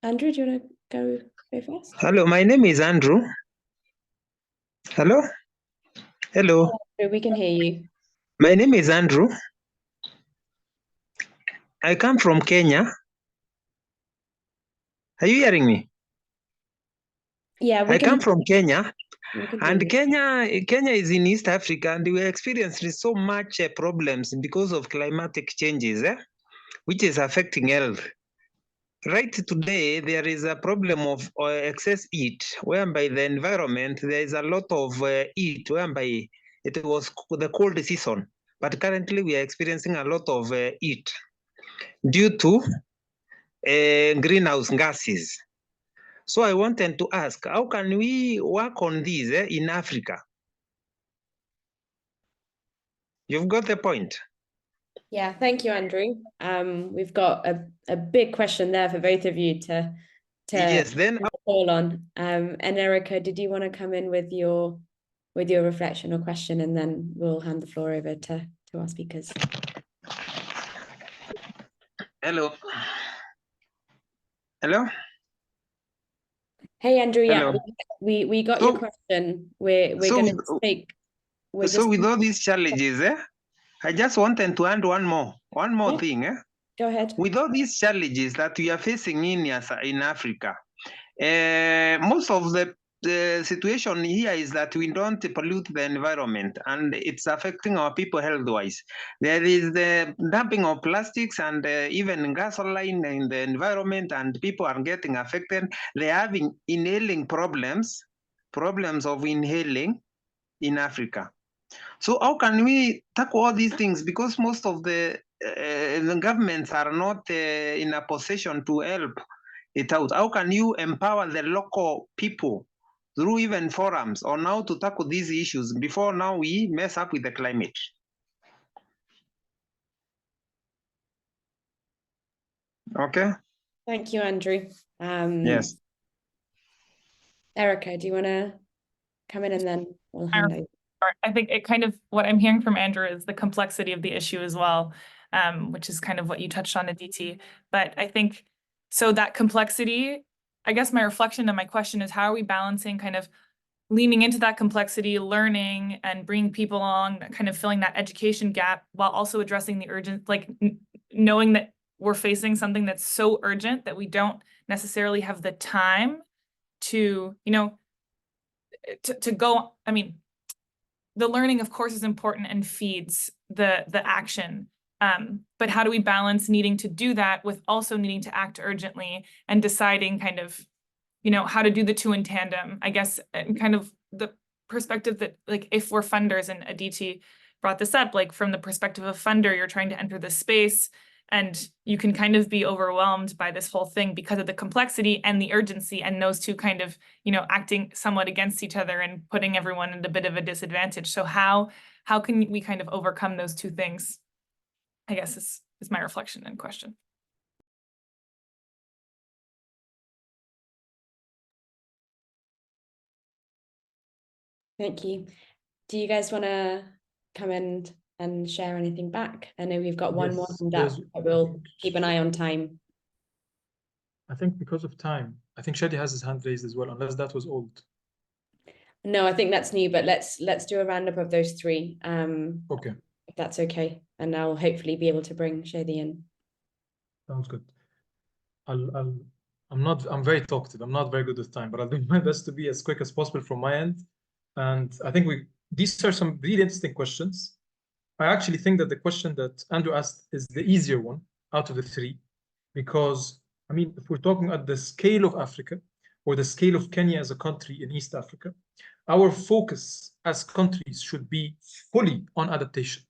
Andrew, do you want to go first? Hello, my name is Andrew. Hello? Hello. We can hear you. My name is Andrew. I come from Kenya. Are you hearing me? Yeah, I come from Kenya. And you. Kenya is in East Africa, and we experiencing so much problems because of climatic changes, which is affecting health. Right today, there is a problem of excess heat, whereby the environment, there is a lot of heat, whereby it was the cold season. But currently, we are experiencing a lot of heat due to greenhouse gases. So I wanted to ask, how can we work on this in Africa? You've got the point. Yeah, thank you, Andrew. We've got a big question there for both of you to yes, then call on. And Erica, did you want to come in with your reflection or question, and then we'll hand the floor over to our speakers. Hello. Hello. Hey, Andrew. Hello. Yeah, we got your question. We're going to take. So with all these challenges, I just wanted to add one more thing. Go ahead. With all these challenges that we are facing in Africa, most of the situation here is that we don't pollute the environment, and it's affecting our people health-wise. There is the dumping of plastics and even gasoline in the environment, and people are getting affected. They're having inhaling problems of inhaling in Africa. So how can we tackle all these things? Because most of the governments are not in a position to help it out. How can you empower the local people through even forums on how to tackle these issues before now we mess up with the climate? Okay. Thank you, Andrew. Yes. Erica, do you want to come in, and then we'll hand over? I think it kind of, what I'm hearing from Andrew is the complexity of the issue as well, which is kind of what you touched on, Aditi. But I think, so that complexity, I guess my reflection and my question is, how are we balancing kind of leaning into that complexity, learning and bringing people along, kind of filling that education gap while also addressing the urgent, like knowing that we're facing something that's so urgent that we don't necessarily have the time to, you know, to go, I mean, the learning, of course, is important and feeds the action. But how do we balance needing to do that with also needing to act urgently and deciding kind of, you know, how to do the two in tandem, I guess, and kind of the perspective that, like, if we're funders, and Aditi brought this up, like from the perspective of funder, you're trying to enter this space and you can kind of be overwhelmed by this whole thing because of the complexity and the urgency, and those two kind of, you know, acting somewhat against each other and putting everyone at a bit of a disadvantage. So how can we kind of overcome those two things, I guess is my reflection and question. Thank you. Do you guys want to come in and share anything back? I know we've got one more hand up, but we'll keep an eye on time. I think because of time, I think Shadi has his hand raised as well, unless that was old. No, I think that's new, but let's do a roundup of those three. Okay, If that's okay. And I'll hopefully be able to bring Shadi in. sounds good. I'm very talkative. I'm not very good with time, but I'll do my best to be as quick as possible from my end. And I think these are some really interesting questions. I actually think that the question that Andrew asked is the easier one out of the three, because I mean, if we're talking at the scale of Africa or the scale of Kenya as a country in East Africa, our focus as countries should be fully on adaptation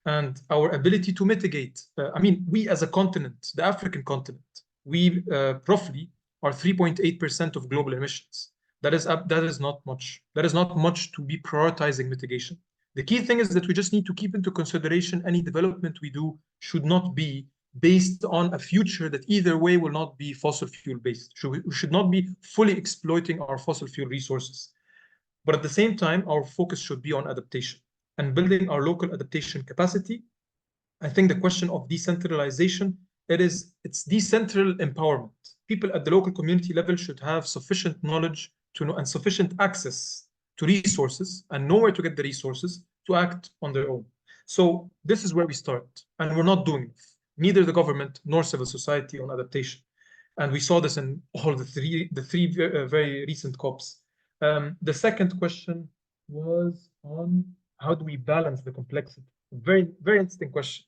and our ability to mitigate. I mean, we as a continent, the African continent, we roughly are 3.8% of global emissions. That is not much. That is not much to be prioritizing mitigation. The key thing is that we just need to keep into consideration any development we do should not be based on a future that either way will not be fossil fuel based. We should not be fully exploiting our fossil fuel resources. But at the same time, our focus should be on adaptation and building our local adaptation capacity. I think the question of decentralization, it's decentral empowerment. People at the local community level should have sufficient knowledge to know and sufficient access to resources and know where to get the resources to act on their own. So this is where we start, and we're not doing it. Neither the government nor civil society on adaptation. And we saw this in all the three very recent COPs. The second question was on how do we balance the complexity? Very, very interesting question.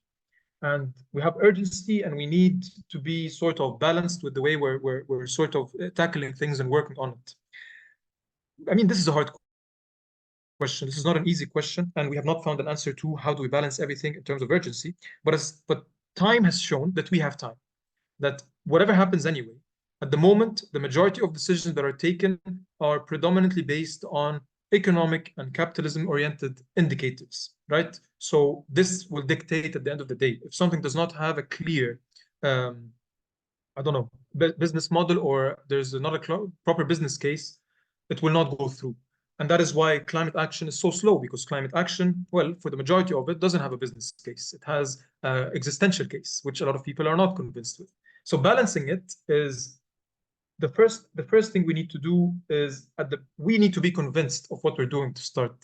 And we have urgency, and we need to be sort of balanced with the way we're sort of tackling things and working on it. I mean, this is a hard question. This is not an easy question, and we have not found an answer to how do we balance everything in terms of urgency. But time has shown that we have time, that whatever happens anyway, at the moment, the majority of decisions that are taken are predominantly based on economic and capitalism-oriented indicators, right? So this will dictate at the end of the day. If something does not have a clear, I don't know, business model, or there's not a proper business case, it will not go through. And that is why climate action is so slow, because climate action, well, for the majority of it, doesn't have a business case. It has an existential case, which a lot of people are not convinced with. So balancing it is the first thing we need to do is we need to be convinced of what we're doing to start.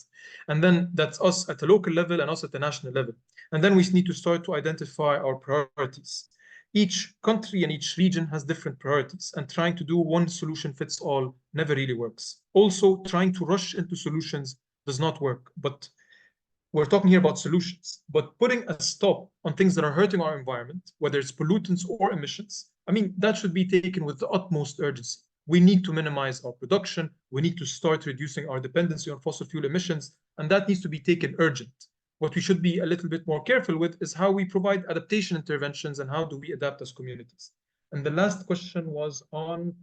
And then that's us at the local level and us at the national level. And then we need to start to identify our priorities. Each country and each region has different priorities, and trying to do one solution fits all never really works. Also, trying to rush into solutions does not work. But we're talking here about solutions. But putting a stop on things that are hurting our environment, whether it's pollutants or emissions, I mean, that should be taken with the utmost urgency. We need to minimize our production. We need to start reducing our dependency on fossil fuel emissions, and that needs to be taken urgent. What we should be a little bit more careful with is how we provide adaptation interventions and how do we adapt as communities. And the last question was on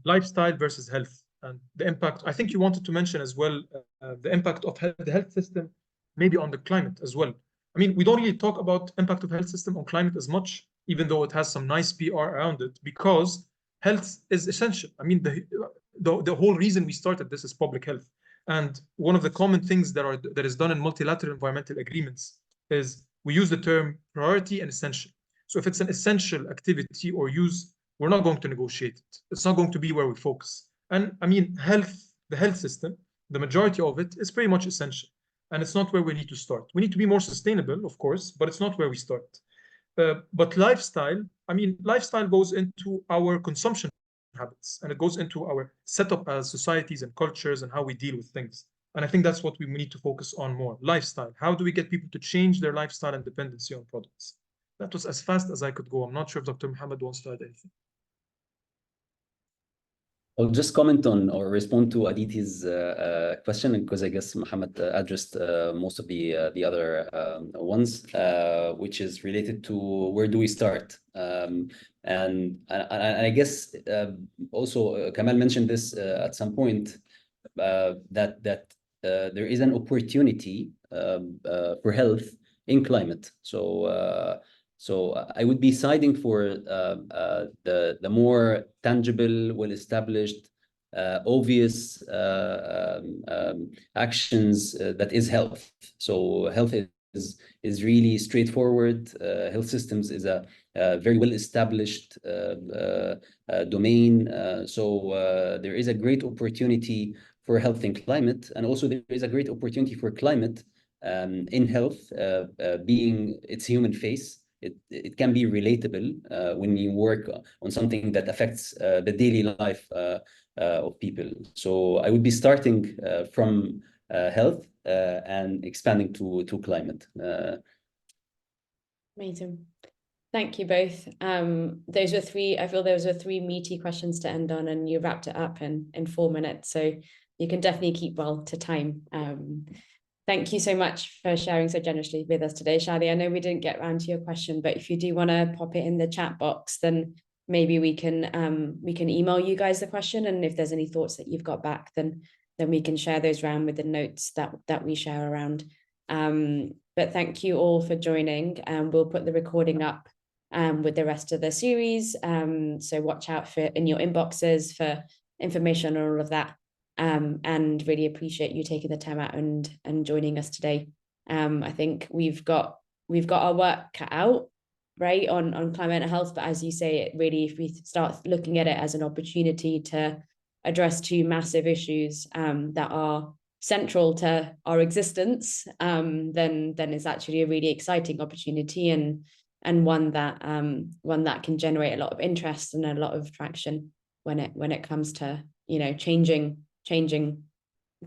lifestyle versus health and the impact. I think you wanted to mention as well the impact of the health system, maybe on the climate as well. I mean, we don't really talk about impact of health system on climate as much, even though it has some nice PR around it, because health is essential. I mean, the whole reason we started this is public health. And one of the common things that is done in multilateral environmental agreements is we use the term priority and essential. So if it's an essential activity or use, we're not going to negotiate it. It's not going to be where we focus. And I mean, the health system, the majority of it is pretty much essential. And it's not where we need to start. We need to be more sustainable, of course, but it's not where we start. But lifestyle, I mean, lifestyle goes into our consumption habits, and it goes into our setup as societies and cultures and how we deal with things. And I think that's what we need to focus on more. Lifestyle. How do we get people to change their lifestyle and dependency on products? That was as fast as I could go. I'm not sure if Dr. Mohammed wants to add anything. I'll just comment on or respond to Aditi's question, because I guess Mohammed addressed most of the other ones, which is related to where do we start. And I guess also Kamal mentioned this at some point, that there is an opportunity for health in climate. So I would be siding for the more tangible, well-established, obvious actions that is health. So health is really straightforward. Health systems is a very well-established domain. So there is a great opportunity for health and climate, and also there is a great opportunity for climate in health, being its human face. It can be relatable when you work on something that affects the daily life of people. So I would be starting from health and expanding to climate. Amazing. Thank you both. Those were three, I feel those were three meaty questions to end on, and you wrapped it up in 4 minutes. So you can definitely keep well to time. Thank you so much for sharing so generously with us today, Shadi. I know we didn't get around to your question, but if you do want to pop it in the chat box, then maybe we can email you guys the question, and if there's any thoughts that you've got back, then we can share those around with the notes that we share around. But thank you all for joining, and we'll put the recording up with the rest of the series. So watch out for in your inboxes for information on all of that. And really appreciate you taking the time out and joining us today. I think we've got our work cut out, right, on climate and health, but as you say, it really, if we start looking at it as an opportunity to address two massive issues that are central to our existence, then it's actually a really exciting opportunity, and one that can generate a lot of interest and a lot of traction when it comes to, you know, changing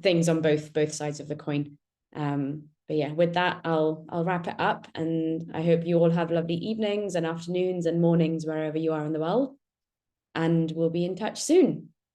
things on both sides of the coin. But yeah, with that, I'll wrap it up, and I hope you all have lovely evenings and afternoons and mornings wherever you are in the world, and we'll be in touch soon.